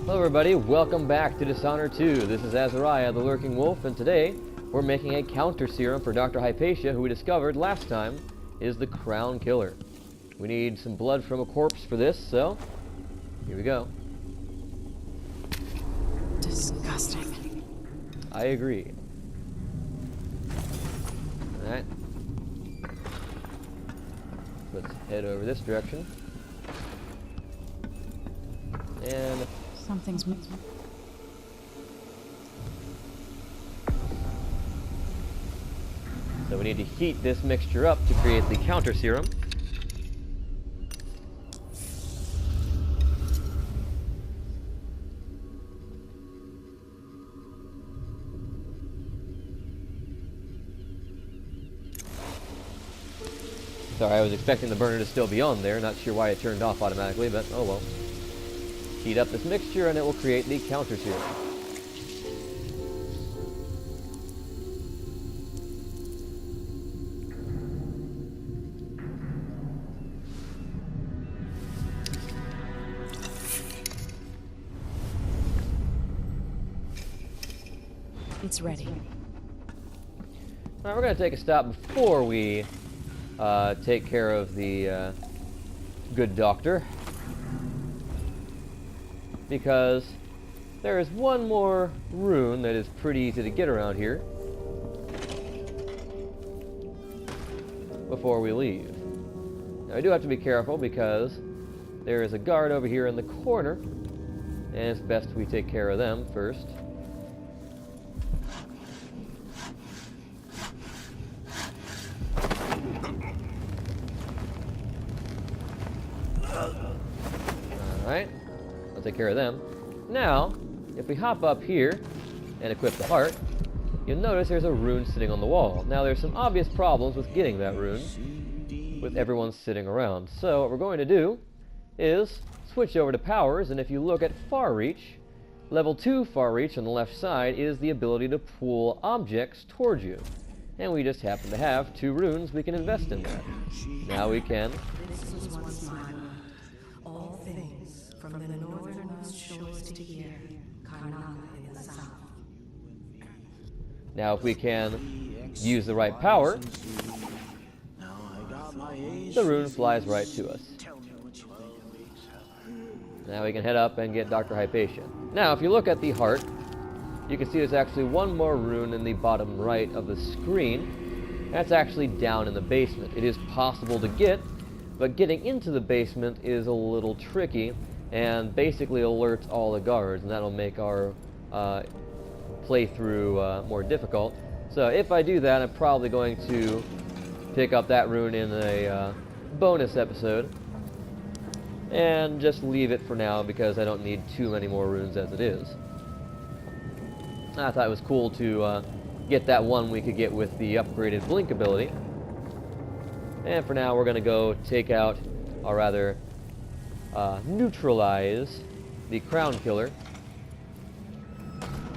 Hello everybody, welcome back to Dishonored 2. This is Azariah, the Lurking Wolf, and today we're making a counter serum for Dr. Hypatia, who we discovered last time is the Crown Killer. We need some blood from a corpse for this, so here we go. Disgusting. I agree. Alright. Let's head over this direction. And Something's missing. so we need to heat this mixture up to create the counter serum. Sorry, I was expecting the burner to still be on there. Not sure why it turned off automatically, but oh well. Heat up this mixture and it will create the counter serum. It's ready. Alright, we're going to take a stop before we take care of the good doctor, because there is one more rune that is pretty easy to get around here before we leave. Now, I do have to be careful because there is a guard over here in the corner, and it's best we take care of them first. Alright, I'll take care of them. Now, if we hop up here and equip the heart, you'll notice there's a rune sitting on the wall. Now, there's some obvious problems with getting that rune with everyone sitting around. So what we're going to do is switch over to powers, and if you look at far reach, level 2 far reach on the left side is the ability to pull objects towards you. And we just happen to have 2 runes we can invest in that. Now we can from the northernmost shores to here, Karnaka in the south. Now if we can use the right power, the rune flies right to us. Now we can head up and get Dr. Hypatia. Now if you look at the heart, you can see there's actually one more rune in the bottom right of the screen. That's actually down in the basement. It is possible to get, but getting into the basement is a little tricky, and basically alerts all the guards, and that'll make our playthrough more difficult. So if I do that, I'm probably going to pick up that rune in a bonus episode, and just leave it for now because I don't need too many more runes as it is. I thought it was cool to get that one we could get with the upgraded blink ability. And for now, we're going to go take out, or rather, neutralize the Crown Killer.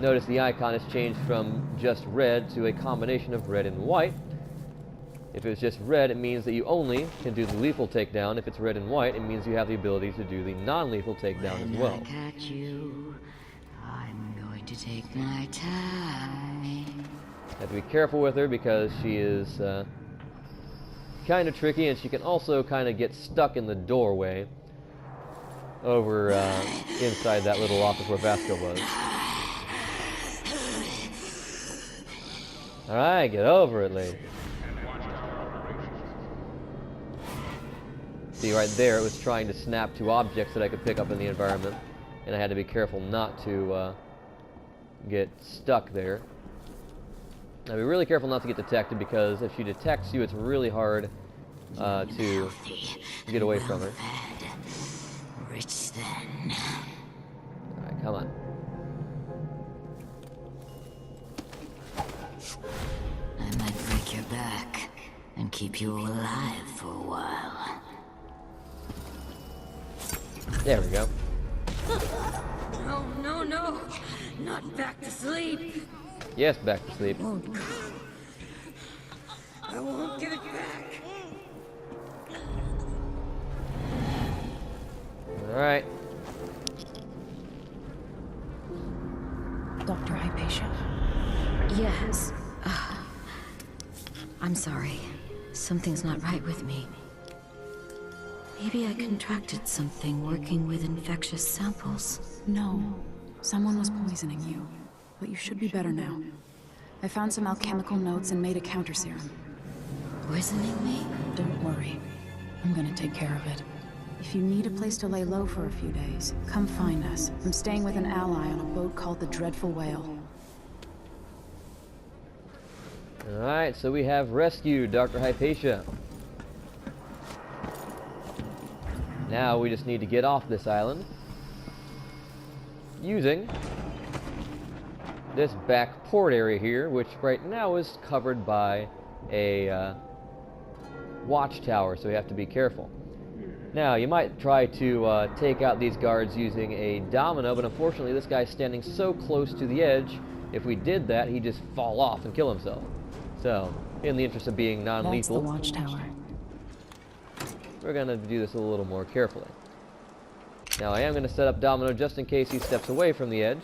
Notice the icon has changed from just red to a combination of red and white. If it's just red, it means that you only can do the lethal takedown. If it's red and white, it means you have the ability to do the non-lethal takedown as well. When I catch you, I'm going to take my time. Have to be careful with her because she is kind of tricky, and she can also kind of get stuck in the doorway over inside that little office where Vasco was. Alright, get over it, lady. See, right there, it was trying to snap to objects that I could pick up in the environment, and I had to be careful not to get stuck there. Now, be really careful not to get detected, because if she detects you, it's really hard to get away from her. Rich then. Alright, come on. I might break your back and keep you alive for a while. There we go. No, no, no! Not back to sleep! Yes, back to sleep. I won't get it back! Alright. Dr. Hypatia. Yes. I'm sorry. Something's not right with me. Maybe I contracted something working with infectious samples. No. Someone was poisoning you. But you should be better now. I found some alchemical notes and made a counter serum. Poisoning me? Don't worry. I'm gonna take care of it. If you need a place to lay low for a few days, come find us. I'm staying with an ally on a boat called the Dreadful Whale. Alright, so we have rescued Dr. Hypatia. Now we just need to get off this island using this back port area here, which right now is covered by a watchtower, so we have to be careful. Now, you might try to take out these guards using a domino, but unfortunately this guy's standing so close to the edge, if we did that, he'd just fall off and kill himself. So, in the interest of being That's the non-lethal, watchtower. we're going to do this a little more carefully. Now, I am going to set up domino just in case he steps away from the edge.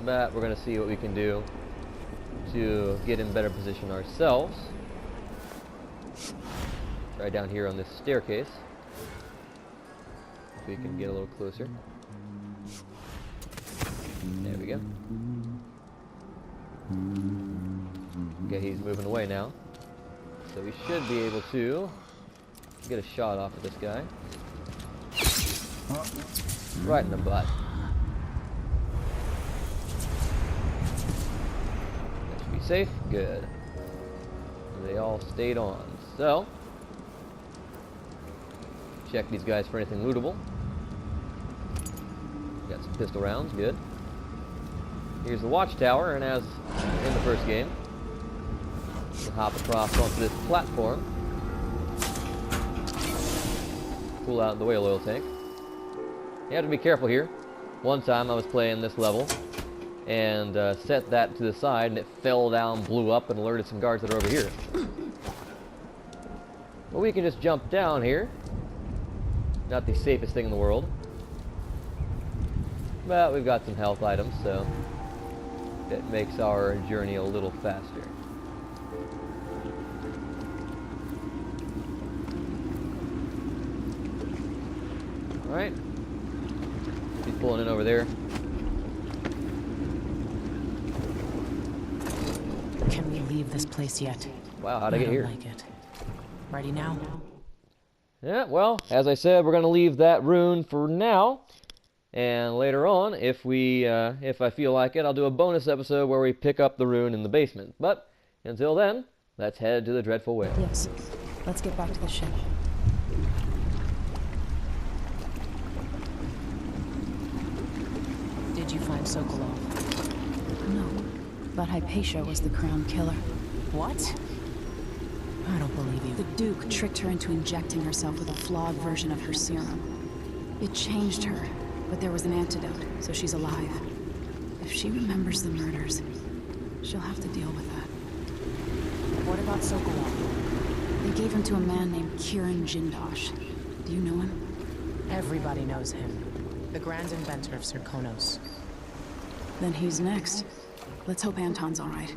But we're going to see what we can do to get in better position ourselves. Try down here on this staircase. If we can get a little closer. There we go. Okay, he's moving away now. So we should be able to get a shot off of this guy. Right in the butt. That should be safe. Good. They all stayed on. So, check these guys for anything lootable. Got some pistol rounds. Good. Here's the watchtower, and as in the first game, we'll hop across onto this platform. Pull out the whale oil tank. You have to be careful here. One time I was playing this level and set that to the side, and it fell down, blew up, and alerted some guards that are over here. Well, we can just jump down here. Not the safest thing in the world. But we've got some health items, so it makes our journey a little faster. Alright. He's pulling in over there. Can we leave this place yet? Wow, how'd I get here? don't like it. Ready now? Yeah, well, as I said, we're going to leave that rune for now. And later on, if I feel like it, I'll do a bonus episode where we pick up the rune in the basement. But until then, let's head to the Dreadful Whale. Yes. Let's get back to the ship. Did you find Sokolov? No. But Hypatia was the crown killer. What? I don't believe you. The Duke tricked her into injecting herself with a flawed version of her serum. It changed her, but there was an antidote, so she's alive. If she remembers the murders, she'll have to deal with that. What about Sokolov? They gave him to a man named Kirin Jindosh. Do you know him? Everybody knows him. The grand inventor of Serkonos. Then he's next. Let's hope Anton's all right.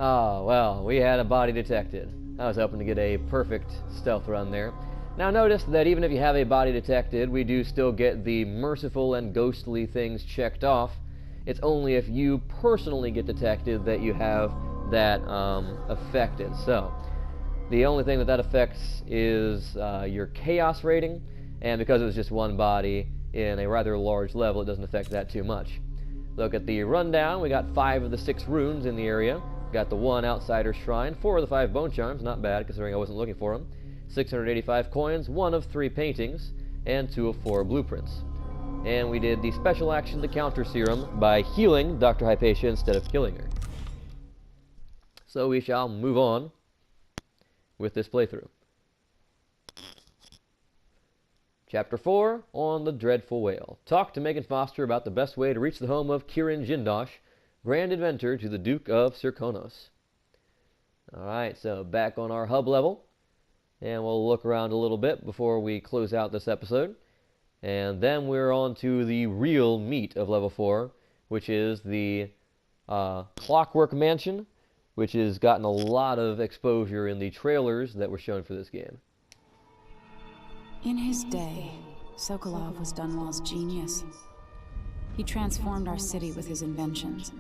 Oh, well, we had a body detected. I was hoping to get a perfect stealth run there. Now notice that even if you have a body detected, we do still get the merciful and ghostly things checked off. It's only if you personally get detected that you have that affected. So, the only thing that affects is your chaos rating, and because it was just one body in a rather large level, it doesn't affect that too much. Look at the rundown. We got 5 of the 6 runes in the area. Got the 1 outsider shrine, 4 of the 5 bone charms, not bad considering I wasn't looking for them. 685 coins, 1 of 3 paintings, and 2 of 4 blueprints. And we did the special action, the counter serum, by healing Dr. Hypatia instead of killing her. So we shall move on with this playthrough. Chapter 4, on the Dreadful Whale. Talk to Megan Foster about the best way to reach the home of Kirin Jindosh, Grand Inventor to the Duke of Serkonos. Alright, so back on our hub level. And we'll look around a little bit before we close out this episode. And then we're on to the real meat of level 4, which is the Clockwork Mansion, which has gotten a lot of exposure in the trailers that were shown for this game. In his day, Sokolov was Dunwall's genius. He transformed our city with his inventions.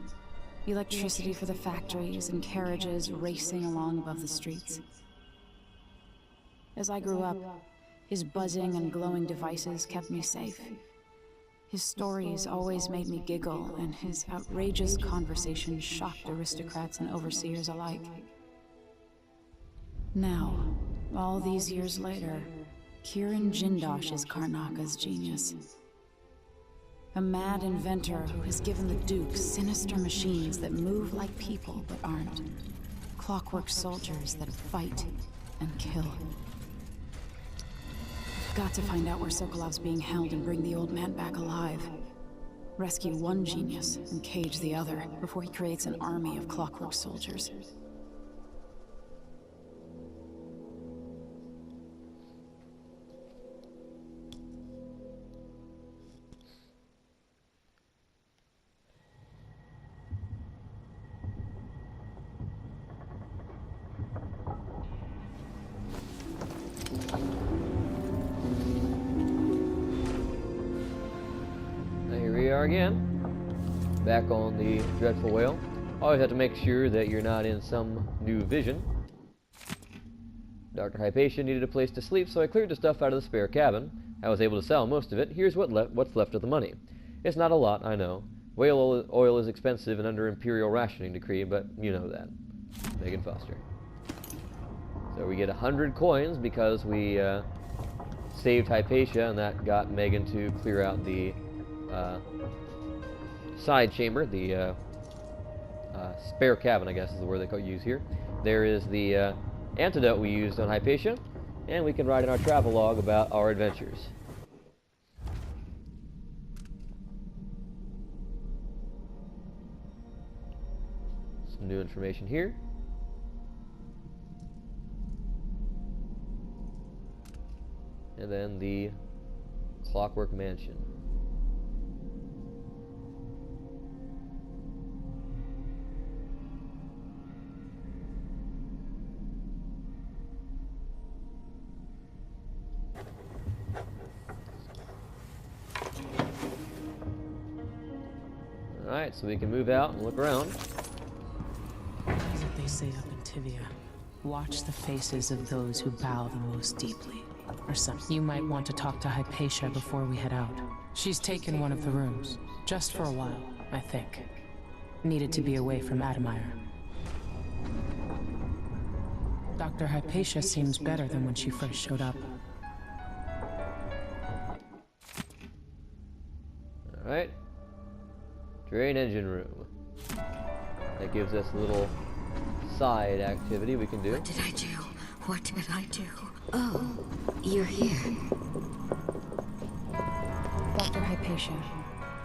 Electricity for the factories and carriages racing along above the streets. As I grew up, his buzzing and glowing devices kept me safe. His stories always made me giggle, and his outrageous conversations shocked aristocrats and overseers alike. Now, all these years later, Kirin Jindosh is Karnaka's genius. A mad inventor who has given the Duke sinister machines that move like people but aren't. Clockwork soldiers that fight and kill. Got to find out where Sokolov's being held and bring the old man back alive. Rescue one genius and cage the other before he creates an army of clockwork soldiers. Again, back on the Dreadful Whale. Always have to make sure that you're not in some new vision. Dr. Hypatia needed a place to sleep, so I cleared the stuff out of the spare cabin. I was able to sell most of it. Here's what's left of the money. It's not a lot, I know. Whale oil is expensive and under Imperial rationing decree, but you know that. Megan Foster. So we get 100 coins because we saved Hypatia, and that got Megan to clear out the side chamber, the spare cabin, I guess is the word they use here. There is the antidote we used on Hypatia, and we can write in our travel log about our adventures. Some new information here. And then the Clockwork Mansion. Alright, so we can move out and look around. What is it they say up in Tivia? Watch the faces of those who bow the most deeply. Or something. You might want to talk to Hypatia before we head out. She's taken one of the rooms. Just for a while, I think. Needed to be away from Admire. Dr. Hypatia seems better than when she first showed up. Alright. Drain engine room. That gives us a little side activity we can do. What did I do? What did I do? Oh, you're here. Dr. Hypatia,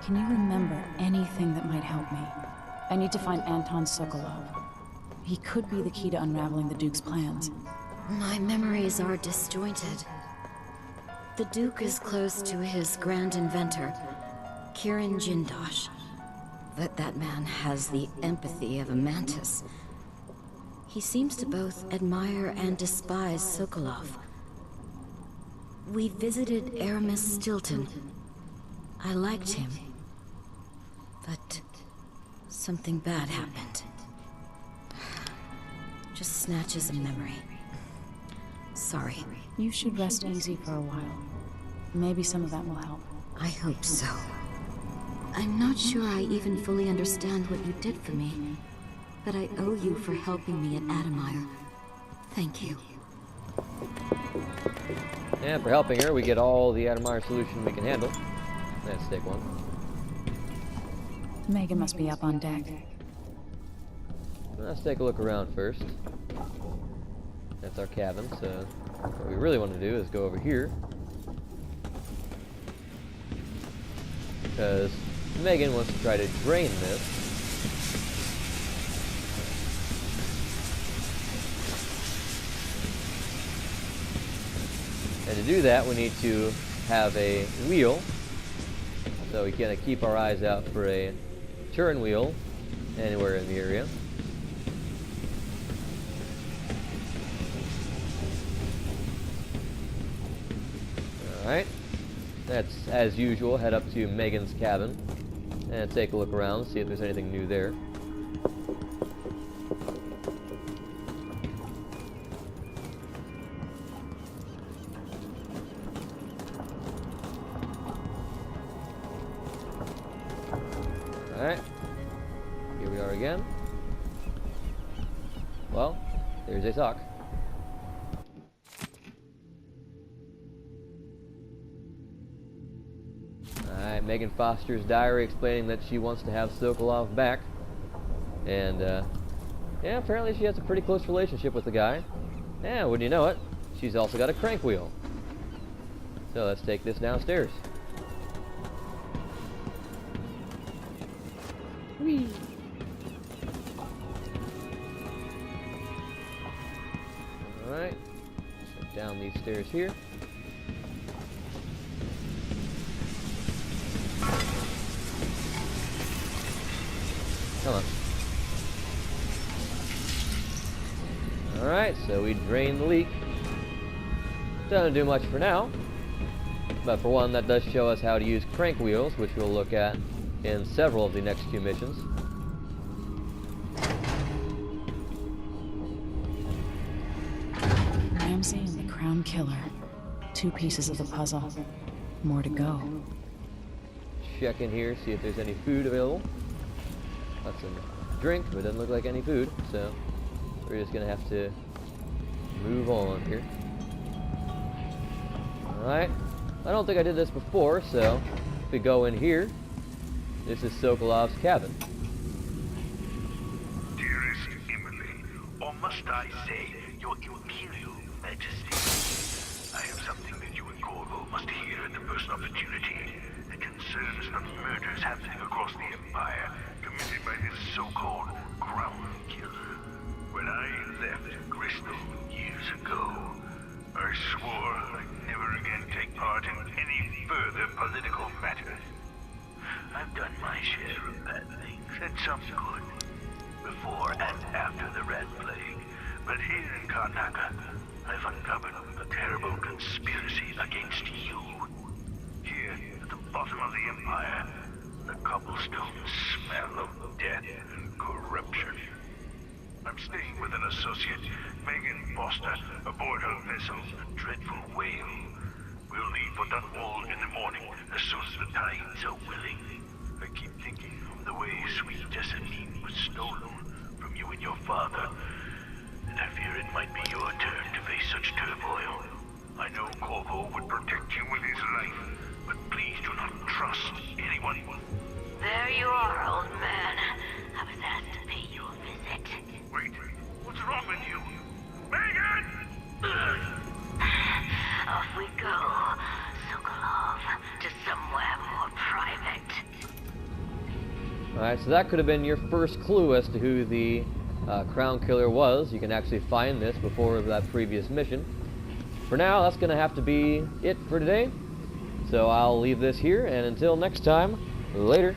can you remember anything that might help me? I need to find Anton Sokolov. He could be the key to unraveling the Duke's plans. My memories are disjointed. The Duke is close to his grand inventor, Kirin Jindosh. That man has the empathy of a mantis. He seems to both admire and despise Sokolov. We visited Aramis Stilton. I liked him. But something bad happened. Just snatches of memory. Sorry. You should rest easy for a while. Maybe some of that will help. I hope so. I'm not sure I even fully understand what you did for me, but I owe you for helping me at Admire. Thank you. And for helping her, we get all the Admire solution we can handle. Let's take one. Megan must be up on deck. Let's take a look around first. That's our cabin, so what we really want to do is go over here. Because Megan wants to try to drain this. And to do that, we need to have a wheel. So we gotta keep our eyes out for a turn wheel anywhere in the area. Alright. Let's, as usual, head up to Megan's cabin and take a look around, see if there's anything new there. Alright, here we are again. Well, there's a sock. Alright, Megan Foster's diary explaining that she wants to have Sokolov back. And, yeah, apparently she has a pretty close relationship with the guy. Yeah, wouldn't you know it, she's also got a crank wheel. So let's take this downstairs. Whee! Alright, so down these stairs here. Come on. Alright, so we drained the leak. Doesn't do much for now. But for one, that does show us how to use crank wheels, which we'll look at in several of the next few missions. Ramsey and the Crown Killer. 2 pieces of the puzzle. More to go. Check in here, see if there's any food available. That's a drink, but it doesn't look like any food, so we're just gonna have to move on here. Alright, I don't think I did this before, so if we go in here, this is Sokolov's cabin. Dearest Emily, or must I say, Your Imperial Majesty, I have something that you and Corvo must hear at the first opportunity. It concerns the murders happening across the Empire, committed by this so-called Crown Killer. When I left Crystal years ago, I swore I'd never again take part in any further political matters. I've done my share of bad things, and some good, before and after the Red Plague. But here in Karnaca, I've uncovered a terrible conspiracy against you. Here, at the bottom of the Empire, the cobblestones smell of death and corruption. I'm staying with an associate, Megan Foster, aboard her vessel, the Dreadful Whale. We'll leave for Dunwall in the morning, as soon as the tides are willing. I keep thinking of the way sweet Jessamine was stolen from you and your father, and I fear it might be your turn to face such turmoil. I know Corvo would protect you with his life, but please do not trust anyone. There you are, old man. I was asked to pay you a visit. Wait, what's wrong with you? Megan! Off we go, Sokolov, to somewhere more private. Alright, so that could have been your first clue as to who the Crown Killer was. You can actually find this before that previous mission. For now, that's going to have to be it for today. So I'll leave this here, and until next time, later.